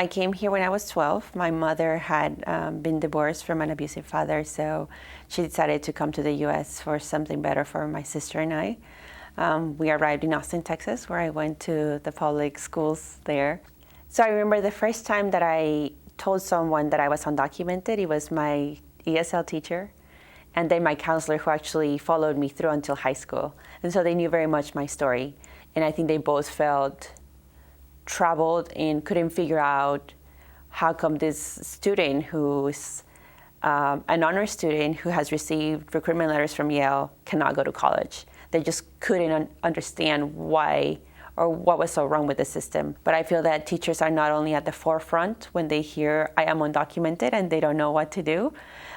I came here when I was 12. My mother had been divorced from an abusive father, so she decided to come to the U.S. for something better for my sister and I. We arrived in Austin, Texas, where I went to the public schools there. So I remember the first time that I told someone that I was undocumented, it was my ESL teacher, and then my counselor, who actually followed me through until high school. And so they knew very much my story. And I think they both felt troubled and couldn't figure out how come this student who's an honor student who has received recruitment letters from Yale cannot go to college. They just couldn't understand why or what was so wrong with the system. But I feel that teachers are not only at the forefront when they hear I am undocumented and they don't know what to do,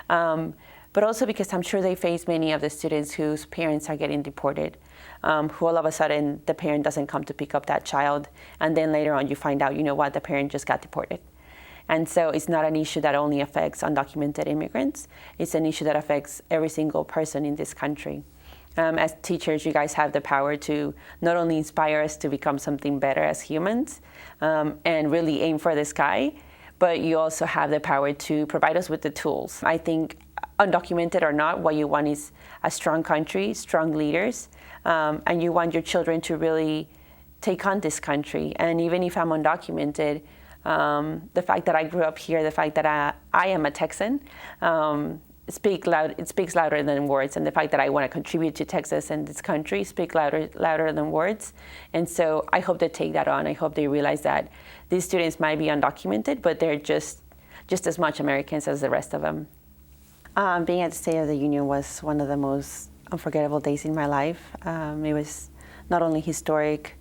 but also because I'm sure they face many of the students whose parents are getting deported, who all of a sudden the parent doesn't come to pick up that child, and then later on you find out, you know what, the parent just got deported. And so it's not an issue that only affects undocumented immigrants, it's an issue that affects every single person in this country. As teachers, you guys have the power to not only inspire us to become something better as humans and really aim for the sky, but you also have the power to provide us with the tools. I think undocumented or not, what you want is a strong country, strong leaders, and you want your children to really take on this country. And even if I'm undocumented, the fact that I grew up here, the fact that I am a Texan, it speaks louder than words. And the fact that I want to contribute to Texas and this country speaks louder than words. And so I hope they take that on. I hope they realize that these students might be undocumented, but they're just as much Americans as the rest of them. Being at the State of the Union was one of the most unforgettable days in my life. It was not only historic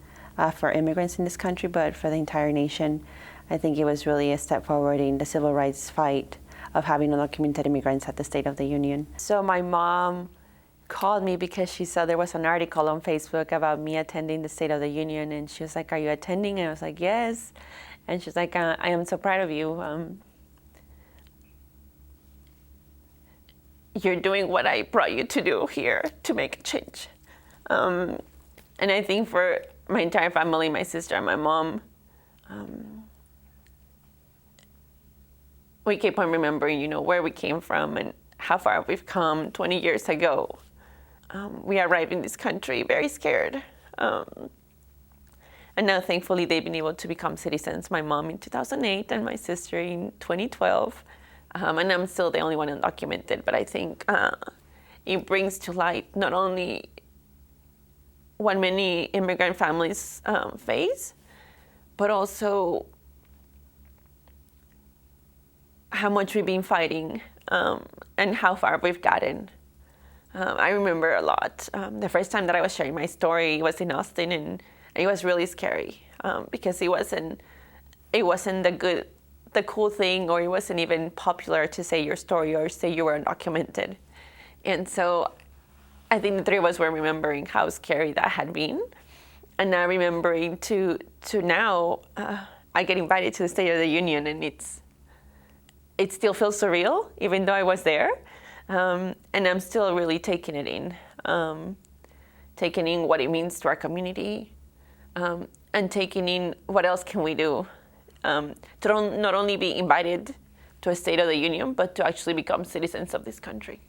for immigrants in this country, but for the entire nation. I think it was really a step forward in the civil rights fight of having undocumented immigrants at the State of the Union. So my mom called me because she saw there was an article on Facebook about me attending the State of the Union, and she was like, "Are you attending?" And I was like, "Yes." And she's like, "I am so proud of you. You're doing what I brought you to do here to make a change." And I think for my entire family, my sister and my mom, we keep on remembering, you know, where we came from and how far we've come 20 years ago. We arrived in this country very scared. And now, thankfully, they've been able to become citizens. My mom in 2008 and my sister in 2012. And I'm still the only one undocumented, but I think it brings to light not only what many immigrant families face, but also how much we've been fighting and how far we've gotten. I remember a lot. The first time that I was sharing my story was in Austin, and it was really scary because it wasn't the cool thing, or it wasn't even popular to say your story or say you were undocumented. And so I think the three of us were remembering how scary that had been. And now remembering to now, I get invited to the State of the Union, and it still feels surreal, even though I was there. And I'm still really taking it in, taking in what it means to our community, and taking in what else can we do to not only be invited to a State of the Union, but to actually become citizens of this country.